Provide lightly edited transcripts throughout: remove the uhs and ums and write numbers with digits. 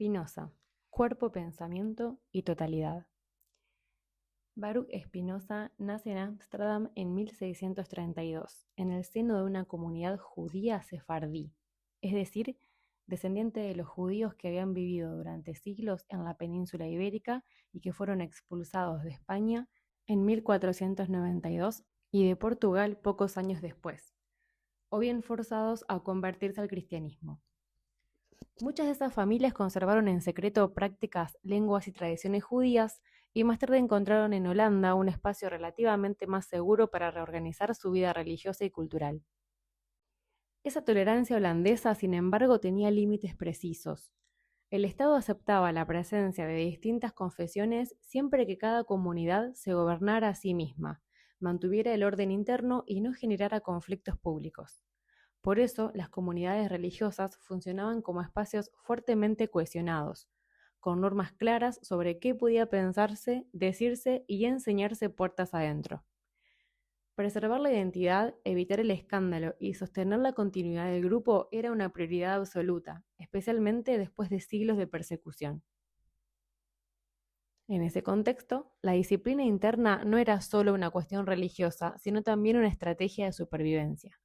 Spinoza, cuerpo, pensamiento y totalidad. Baruch Spinoza nace en Ámsterdam en 1632, en el seno de una comunidad judía sefardí, es decir, descendiente de los judíos que habían vivido durante siglos en la península ibérica y que fueron expulsados de España en 1492 y de Portugal pocos años después, o bien forzados a convertirse al cristianismo. Muchas de esas familias conservaron en secreto prácticas, lenguas y tradiciones judías y más tarde encontraron en Holanda un espacio relativamente más seguro para reorganizar su vida religiosa y cultural. Esa tolerancia holandesa, sin embargo, tenía límites precisos. El Estado aceptaba la presencia de distintas confesiones siempre que cada comunidad se gobernara a sí misma, mantuviera el orden interno y no generara conflictos públicos. Por eso, las comunidades religiosas funcionaban como espacios fuertemente cohesionados, con normas claras sobre qué podía pensarse, decirse y enseñarse puertas adentro. Preservar la identidad, evitar el escándalo y sostener la continuidad del grupo era una prioridad absoluta, especialmente después de siglos de persecución. En ese contexto, la disciplina interna no era solo una cuestión religiosa, sino también una estrategia de supervivencia.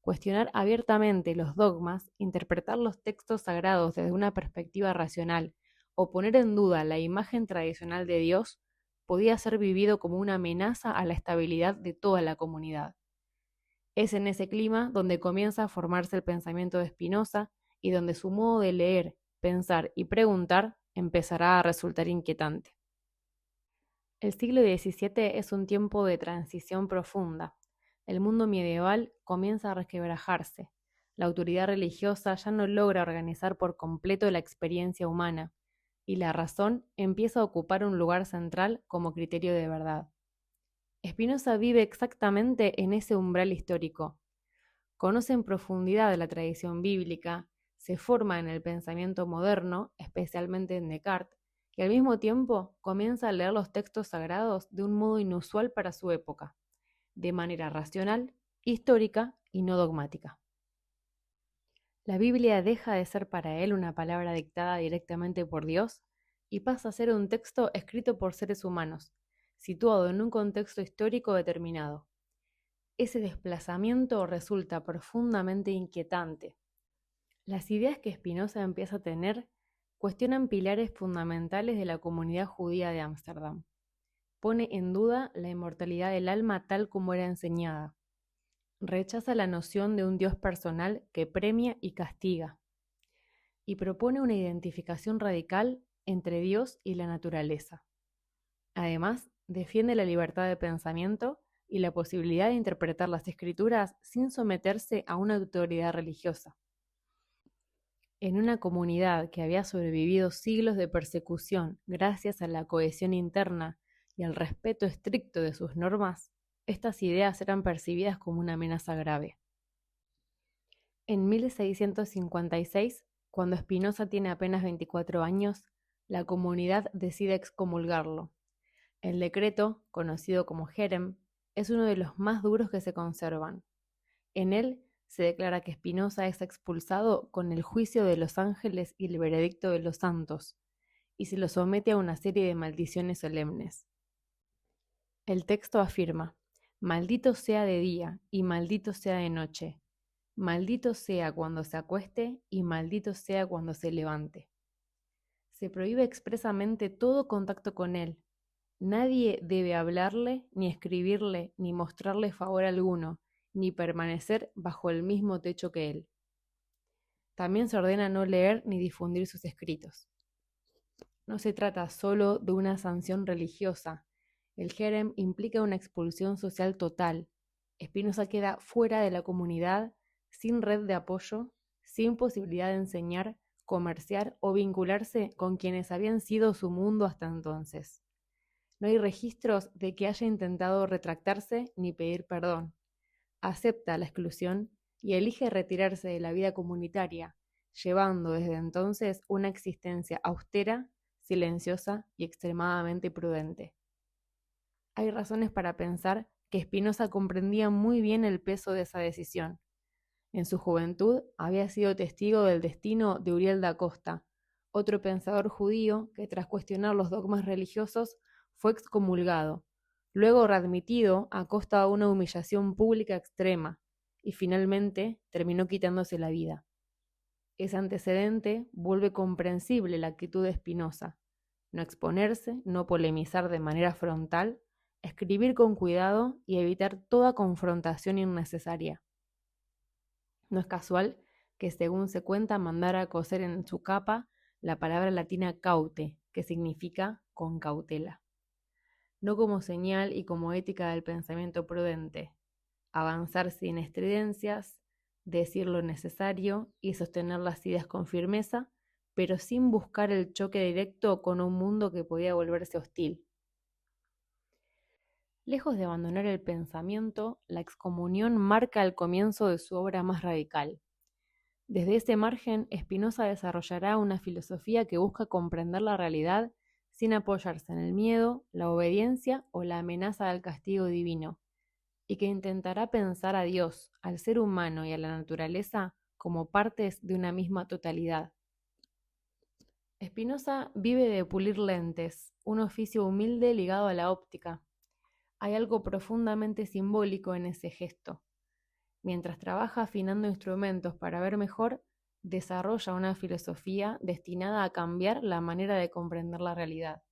Cuestionar abiertamente los dogmas, interpretar los textos sagrados desde una perspectiva racional o poner en duda la imagen tradicional de Dios podía ser vivido como una amenaza a la estabilidad de toda la comunidad. Es en ese clima donde comienza a formarse el pensamiento de Spinoza y donde su modo de leer, pensar y preguntar empezará a resultar inquietante. El siglo XVII es un tiempo de transición profunda. El mundo medieval comienza a resquebrajarse. La autoridad religiosa ya no logra organizar por completo la experiencia humana, y la razón empieza a ocupar un lugar central como criterio de verdad. Spinoza vive exactamente en ese umbral histórico. Conoce en profundidad la tradición bíblica, se forma en el pensamiento moderno, especialmente en Descartes, y al mismo tiempo comienza a leer los textos sagrados de un modo inusual para su época, de manera racional, histórica y no dogmática. La Biblia deja de ser para él una palabra dictada directamente por Dios y pasa a ser un texto escrito por seres humanos, situado en un contexto histórico determinado. Ese desplazamiento resulta profundamente inquietante. Las ideas que Spinoza empieza a tener cuestionan pilares fundamentales de la comunidad judía de Ámsterdam. Pone en duda la inmortalidad del alma tal como era enseñada. Rechaza la noción de un Dios personal que premia y castiga. Y propone una identificación radical entre Dios y la naturaleza. Además, defiende la libertad de pensamiento y la posibilidad de interpretar las escrituras sin someterse a una autoridad religiosa. En una comunidad que había sobrevivido siglos de persecución gracias a la cohesión interna y al respeto estricto de sus normas, estas ideas eran percibidas como una amenaza grave. En 1656, cuando Spinoza tiene apenas 24 años, la comunidad decide excomulgarlo. El decreto, conocido como Jerem, es uno de los más duros que se conservan. En él se declara que Spinoza es expulsado con el juicio de los ángeles y el veredicto de los santos, y se lo somete a una serie de maldiciones solemnes. El texto afirma: maldito sea de día y maldito sea de noche, maldito sea cuando se acueste y maldito sea cuando se levante. Se prohíbe expresamente todo contacto con él. Nadie debe hablarle, ni escribirle, ni mostrarle favor alguno, ni permanecer bajo el mismo techo que él. También se ordena no leer ni difundir sus escritos. No se trata solo de una sanción religiosa. El Jerem implica una expulsión social total. Spinoza queda fuera de la comunidad, sin red de apoyo, sin posibilidad de enseñar, comerciar o vincularse con quienes habían sido su mundo hasta entonces. No hay registros de que haya intentado retractarse ni pedir perdón. Acepta la exclusión y elige retirarse de la vida comunitaria, llevando desde entonces una existencia austera, silenciosa y extremadamente prudente. Hay razones para pensar que Spinoza comprendía muy bien el peso de esa decisión. En su juventud había sido testigo del destino de Uriel da Costa, otro pensador judío que tras cuestionar los dogmas religiosos fue excomulgado, luego readmitido a costa de una humillación pública extrema, y finalmente terminó quitándose la vida. Ese antecedente vuelve comprensible la actitud de Spinoza: no exponerse, no polemizar de manera frontal, escribir con cuidado y evitar toda confrontación innecesaria. No es casual que, según se cuenta, mandara a coser en su capa la palabra latina caute, que significa con cautela. No como señal y como ética del pensamiento prudente, avanzar sin estridencias, decir lo necesario y sostener las ideas con firmeza, pero sin buscar el choque directo con un mundo que podía volverse hostil. Lejos de abandonar el pensamiento, la excomunión marca el comienzo de su obra más radical. Desde ese margen, Spinoza desarrollará una filosofía que busca comprender la realidad sin apoyarse en el miedo, la obediencia o la amenaza del castigo divino, y que intentará pensar a Dios, al ser humano y a la naturaleza como partes de una misma totalidad. Spinoza vive de pulir lentes, un oficio humilde ligado a la óptica. Hay algo profundamente simbólico en ese gesto. Mientras trabaja afinando instrumentos para ver mejor, desarrolla una filosofía destinada a cambiar la manera de comprender la realidad.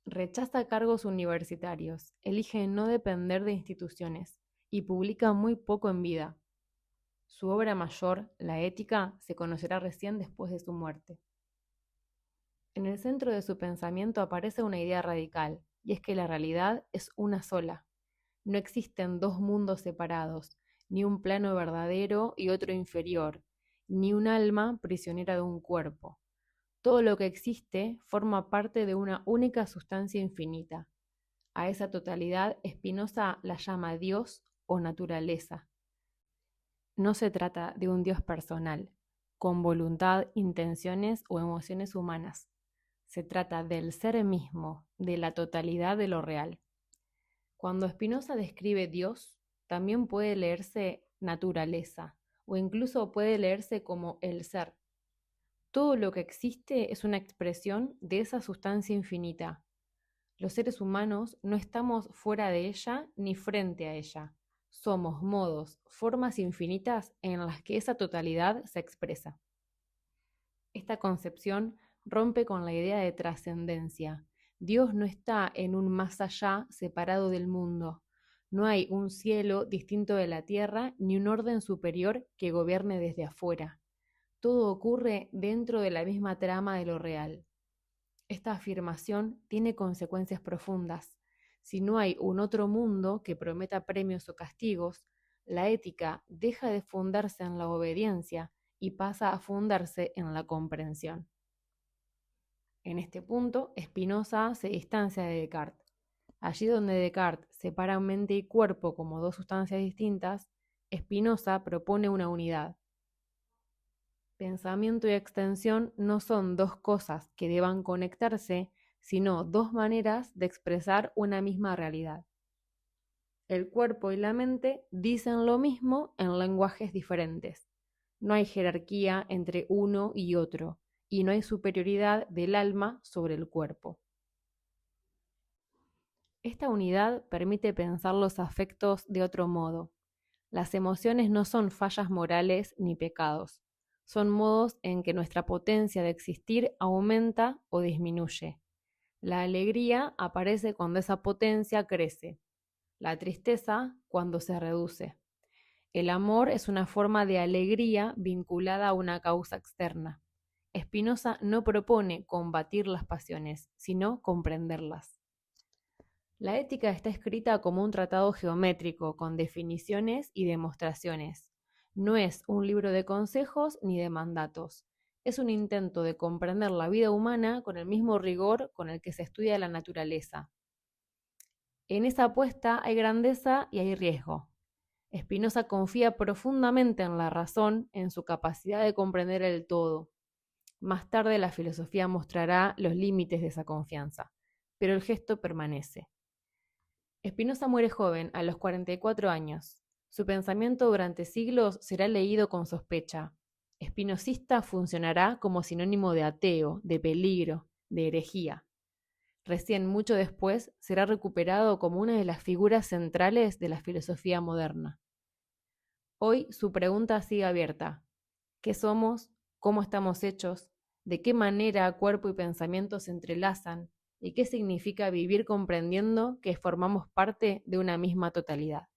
Rechaza cargos universitarios, elige no depender de instituciones y publica muy poco en vida. Su obra mayor, La Ética, se conocerá recién después de su muerte. En el centro de su pensamiento aparece una idea radical, y es que la realidad es una sola. No existen dos mundos separados, ni un plano verdadero y otro inferior, ni un alma prisionera de un cuerpo. Todo lo que existe forma parte de una única sustancia infinita. A esa totalidad Spinoza la llama Dios o naturaleza. No se trata de un Dios personal, con voluntad, intenciones o emociones humanas. Se trata del ser mismo, de la totalidad de lo real. Cuando Spinoza describe Dios, también puede leerse naturaleza, o incluso puede leerse como el ser. Todo lo que existe es una expresión de esa sustancia infinita. Los seres humanos no estamos fuera de ella ni frente a ella. Somos modos, formas infinitas en las que esa totalidad se expresa. Esta concepción rompe con la idea de trascendencia. Dios no está en un más allá separado del mundo. No hay un cielo distinto de la tierra ni un orden superior que gobierne desde afuera. Todo ocurre dentro de la misma trama de lo real. Esta afirmación tiene consecuencias profundas. Si no hay un otro mundo que prometa premios o castigos, la ética deja de fundarse en la obediencia y pasa a fundarse en la comprensión. En este punto, Spinoza se distancia de Descartes. Allí donde Descartes separa mente y cuerpo como dos sustancias distintas, Spinoza propone una unidad. Pensamiento y extensión no son dos cosas que deban conectarse, sino dos maneras de expresar una misma realidad. El cuerpo y la mente dicen lo mismo en lenguajes diferentes. No hay jerarquía entre uno y otro, y no hay superioridad del alma sobre el cuerpo. Esta unidad permite pensar los afectos de otro modo. Las emociones no son fallas morales ni pecados. Son modos en que nuestra potencia de existir aumenta o disminuye. La alegría aparece cuando esa potencia crece. La tristeza cuando se reduce. El amor es una forma de alegría vinculada a una causa externa. Spinoza no propone combatir las pasiones, sino comprenderlas. La ética está escrita como un tratado geométrico, con definiciones y demostraciones. No es un libro de consejos ni de mandatos. Es un intento de comprender la vida humana con el mismo rigor con el que se estudia la naturaleza. En esa apuesta hay grandeza y hay riesgo. Spinoza confía profundamente en la razón, en su capacidad de comprender el todo. Más tarde la filosofía mostrará los límites de esa confianza, pero el gesto permanece. Spinoza muere joven, a los 44 años. Su pensamiento durante siglos será leído con sospecha. espinosista funcionará como sinónimo de ateo, de peligro, de herejía. Recién mucho después será recuperado como una de las figuras centrales de la filosofía moderna. Hoy su pregunta sigue abierta. ¿Qué somos? ¿Cómo estamos hechos? ¿De qué manera cuerpo y pensamiento se entrelazan? ¿Y qué significa vivir comprendiendo que formamos parte de una misma totalidad?